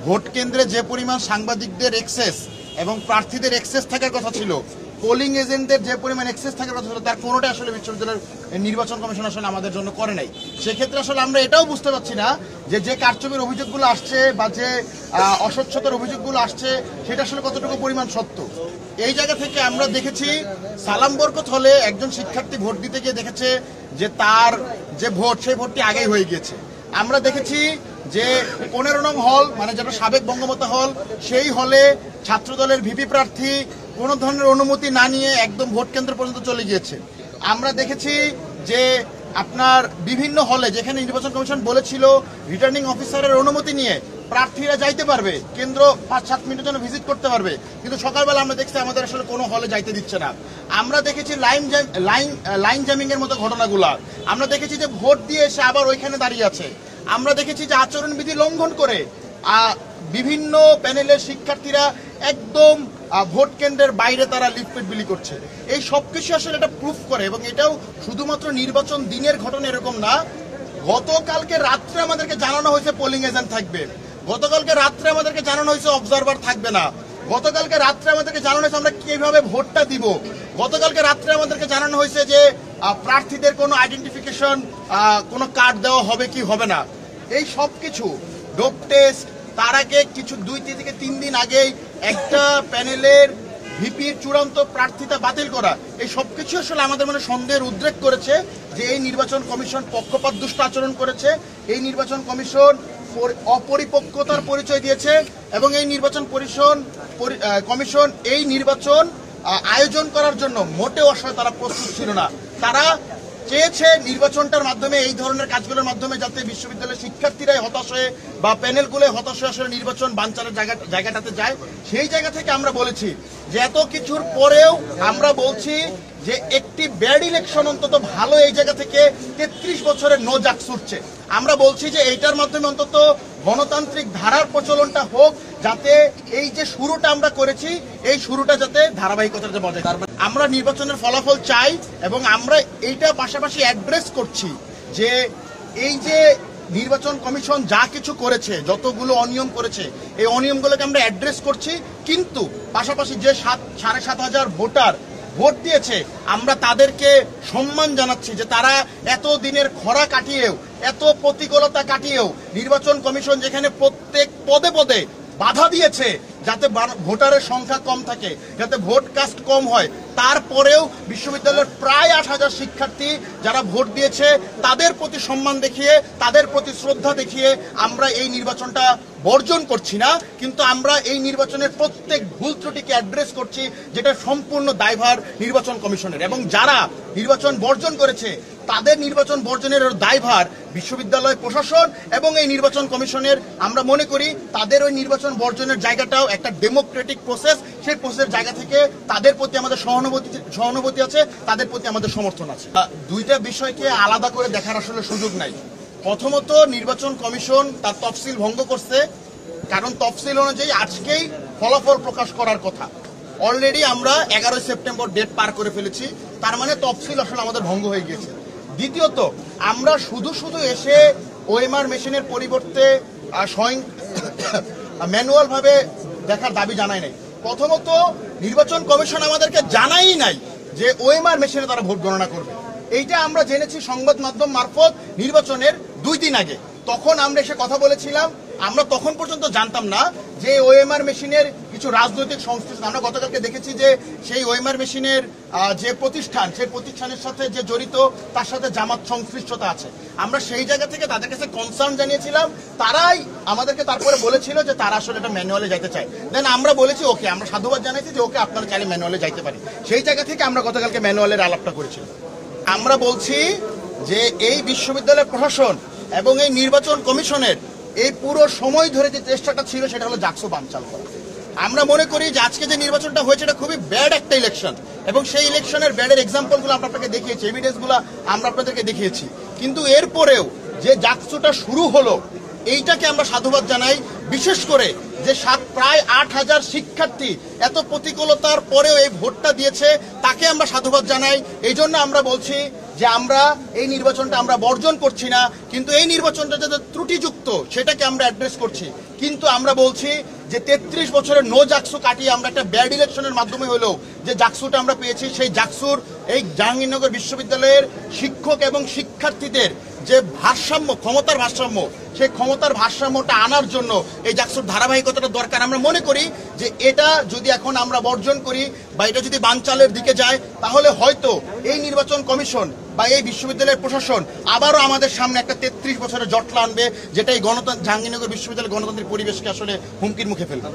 Vote কেন্দ্রে যে পরিমাণ সাংবাদিকদের এক্সেস এবং প্রার্থীদের এক্সেস থাকার কথা ছিল, পোলিং এজেন্টদের যে পরিমাণ এক্সেস থাকার কথা ছিল, তার কোনোটা আসলে বিশ্ববিদ্যালয়ের নির্বাচন কমিশন আসলে আমাদের জন্য করে নাই। সেক্ষেত্রে আসলে আমরা এটাও বুঝতে পারছি না যে কারচুপির অভিযোগগুলো আসছে বা যে অস্বচ্ছতার অভিযোগগুলো আসছে সেটা আসলে কতটুকু পরিমাণ সত্য। এই জায়গা থেকে আমরা দেখেছি সালাম বরকত হলে একজন শিক্ষার্থী ভোট দিতে গিয়ে দেখেছে যে তার যে ভোট সেই ভোটটি আগেই হয়ে গিয়েছে। আমরা দেখেছি যে 15 নং হল, মানে যেটা সাবেক বঙ্গমাতা হল, সেই হলে ছাত্রদলের ভিপি প্রার্থী কোনো ধরনের অনুমতি না নিয়ে একদম ভোট কেন্দ্র পর্যন্ত চলে গিয়েছে। আমরা দেখেছি যে আপনার বিভিন্ন হলে যেখানে নির্বাচন কমিশন বলেছিল রিটার্নিং অফিসারের অনুমতি নিয়ে প্রার্থীরা যাইতে পারবে, কেন্দ্র 5-7 মিনিটের জন্য ভিজিট করতে পারবে, কিন্তু সকালবেলা আমরা দেখছি আমাদের আসলে কোনো হলে যাইতে দিচ্ছে না। আমরা দেখেছি লাইন জ্যামিং এর মতো ঘটনাগুলো। আমরা দেখেছি যে ভোট দিয়ে এসে আবার ওইখানে দাঁড়িয়ে আছে। আমরা দেখেছি যে আচরণবিধি লঙ্ঘন করে বিভিন্ন প্যানেলের শিক্ষার্থীরা একদম ভোট কেন্দ্রের বাইরে তারা লিফলেট বিলি করছে। এই সবকিছু আসলে এটা প্রুফ করে, এবং এটাও শুধুমাত্র নির্বাচন দিনের ঘটনা এরকম না। গতকালকে রাত্রে আমাদেরকে জানানো হয়েছে পোলিং এজেন্ট থাকবে, গতকালকে রাত্রে আমাদেরকে জানানো হয়েছে অবজারভার থাকবে না, গতকালকে রাত্রে আমাদেরকে জানানো হয়েছে আমরা কিভাবে ভোটটা দিব, গতকালকে রাত্রে আমাদেরকে জানানো হয়েছে যে প্রার্থীদের কোনো আইডেন্টিফিকেশন কোনো কার্ড দেওয়া হবে কি হবে না। এই সব কিছু ডোপ টেস্ট, তার আগে কিছু 2 থেকে 3 দিন আগেই একটা প্যানেলের ভিপির চূড়ান্ত প্রার্থিতা বাতিল করা, এই সবকিছু আসলে আমাদের মনে সন্দেহের উদ্রেক করেছে যে এই নির্বাচন কমিশন পক্ষপাতদুষ্ট আচরণ করেছে, এই নির্বাচন কমিশন অপরিপক্কতার পরিচয় দিয়েছে, এবং এই নির্বাচন কমিশন এই নির্বাচন আয়োজন করার জন্য মোটেও আসলে তারা প্রস্তুত ছিল না। তারা চেয়েছে নির্বাচনটার মাধ্যমে, এই ধরনের কাজগুলোর মাধ্যমে যাতে বিশ্ববিদ্যালয়ের শিক্ষার্থীরাই হতাশ হয়ে বা প্যানেলগুলো হতাশ হয়ে আসলে নির্বাচন বানচালের জায়গাটাতে যায়। সেই জায়গা থেকে আমরা বলেছি যে এত কিছুর পরেও আমরা বলছি যে একটি ব্যাড ইলেকশন অন্তত ভালো, এই জায়গা থেকে 33 বছরের নো জাক ছুটছে। আমরা বলছি যে এইটার মাধ্যমে অন্তত গণতান্ত্রিক ধারার প্রচলনটা হোক, যাতে এই যে শুরুটা আমরা করেছি এই শুরুটা যাতে ধারাবাহিকতাতে বজায় থাকে। আমরা নির্বাচনের ফলাফল চাই, এবং আমরা এইটা পাশাপাশি অ্যাড্রেস করছি যে এই যে নির্বাচন কমিশন যা কিছু করেছে, যতগুলো অনিয়ম করেছে, এই অনিয়মগুলোকে আমরা অ্যাড্রেস করছি, কিন্তু পাশাপাশি যে 7,500 ভোটার ভোট দিয়েছে আমরা তাদেরকে সম্মান জানাচ্ছি যে তারা এত দিনের খরা কাটিয়েও, এত প্রতিকূলতা কাটিয়েও নির্বাচন কমিশন যেখানে প্রত্যেক পদে পদে বাধা দিয়েছে যাতে ভোটারের সংখ্যা কম থাকে, যাতে ভোট কাস্ট কম হয়, তারপরেও বিশ্ববিদ্যালয়ের প্রায় 8,000 শিক্ষার্থী যারা ভোট দিয়েছে তাদের প্রতি সম্মান দেখিয়ে, তাদের প্রতি শ্রদ্ধা দেখিয়ে আমরা এই নির্বাচনটা বর্জন করছি না, কিন্তু আমরা এই নির্বাচনের প্রত্যেক ভুল ত্রুটিকে অ্যাড্রেস করছি, যেটা সম্পূর্ণ দায়ভার নির্বাচন কমিশনের। এবং যারা নির্বাচন বর্জন করেছে তাদের নির্বাচন বর্জনের দায়ভার বিশ্ববিদ্যালয় প্রশাসন এবং এই নির্বাচন কমিশনের। আমরা মনে করি তাদের ওই নির্বাচন বর্জনের জায়গাটাও একটা ডেমোক্রেটিক প্রসেস, সেই প্রসেসের জায়গা থেকে তাদের প্রতি আমাদের সহানুভূতি আছে, তাদের প্রতি আমাদের সমর্থন আছে। দুইটা বিষয়কে আলাদা করে দেখার আসলে সুযোগ নাই। প্রথমত, নির্বাচন কমিশন তার তফসিল ভঙ্গ করছে, কারণ তফসিল অনুযায়ী আজকেই ফলাফল প্রকাশ করার কথা। অলরেডি আমরা 11 সেপ্টেম্বর ডেট পার করে ফেলেছি, তার মানে তফসিল আসলে আমাদের ভঙ্গ হয়ে গিয়েছে। দ্বিতীয়ত, আমরা শুধু এসে ওএমআর মেশিনের পরিবর্তে স্বয়ং ম্যানুয়াল ভাবে দেখার দাবি জানাই নাই। প্রথমত, নির্বাচন কমিশন আমাদেরকে জানাই নাই যে ওএমআর মেশিনে তারা ভোট গণনা করবে। এইটা আমরা জেনেছি সংবাদ মাধ্যম মারফত নির্বাচনের 2 দিন আগে। তখন আমরা এসে কথা বলেছিলাম, আমরা তখন পর্যন্ত জানতাম না যে ওএমআর মেশিনের কিছু রাজনৈতিক সংশ্লিষ্ট। আমরা গতকালকে দেখেছি যে সেই ওএমআর মেশিনের যে প্রতিষ্ঠান, সেই প্রতিষ্ঠানের সাথে যে জড়িত তার সাথে জামাত সংশ্লিষ্টতা আছে। আমরা সেই জায়গা থেকে তাদের কাছে কনসার্ন জানিয়েছিলাম, তারাই আমাদেরকে তারপরে বলেছিল যে তারা আসলে এটা ম্যানুয়ালে যাইতে চায়। দেন আমরা বলেছি ওকে, আমরা সাধুবাদ জানাইছি যে ওকে আপনারা চাইলে ম্যানুয়ালে যাইতে পারি। সেই জায়গা থেকে আমরা গতকালকে ম্যানুয়ালের আলাপটা করেছিলাম। আমরা বলছি যে এই বিশ্ববিদ্যালয় প্রশাসন এবং এই নির্বাচন কমিশনের এই পুরো সময় ধরে যে চেষ্টাটা ছিল সেটা হলো জাকসু বানচাল করা। আমরা মনে করি যে আজকে যে নির্বাচনটা হয়েছে এটা খুবই ব্যাড একটা ইলেকশন, এবং সেই ইলেকশনের ব্যাডের এক্সাম্পলগুলো আমরা আপনাকে দেখিয়েছি, এভিডেন্সগুলো আমরা আপনাদেরকে দেখিয়েছি। কিন্তু এরপরেও যে জাকসুটা শুরু হলো, এইটাকে আমরা সাধুবাদ জানাই। বিশেষ করে যে প্রায় 8,000 শিক্ষার্থী এত প্রতিকূলতার পরেও এই ভোটটা দিয়েছে, তাকে আমরা সাধুবাদ জানাই। এই জন্য আমরা বলছি যে আমরা এই নির্বাচনটা আমরা বর্জন করছি না, কিন্তু এই নির্বাচনটা যাতে ত্রুটিযুক্ত সেটাকে আমরা অ্যাড্রেস করছি। কিন্তু আমরা বলছি যে 33 বছরের নো জাকসু কাটিয়ে আমরা একটা ব্যাড ইলেকশনের মাধ্যমে হলেও যে জাকসুটা আমরা পেয়েছি, সেই জাকসুর এই জাহাঙ্গীরনগর বিশ্ববিদ্যালয়ের শিক্ষক এবং শিক্ষার্থীদের যে ভারসাম্য, ক্ষমতার ভারসাম্য, সেই ক্ষমতার ভারসাম্যটা আনার জন্য এই জাকসুর ধারাবাহিকতাটা দরকার। আমরা মনে করি যে এটা যদি এখন আমরা বর্জন করি বা এটা যদি বানচালের দিকে যায়, তাহলে হয়তো এই নির্বাচন কমিশন বা এই বিশ্ববিদ্যালয়ের প্রশাসন আবারও আমাদের সামনে একটা 33 বছরের জটলা আনবে, যেটা এই জাহাঙ্গীরনগর বিশ্ববিদ্যালয়ের গণতান্ত্রিক পরিবেশকে আসলে হুমকির মুখে ফেলবে।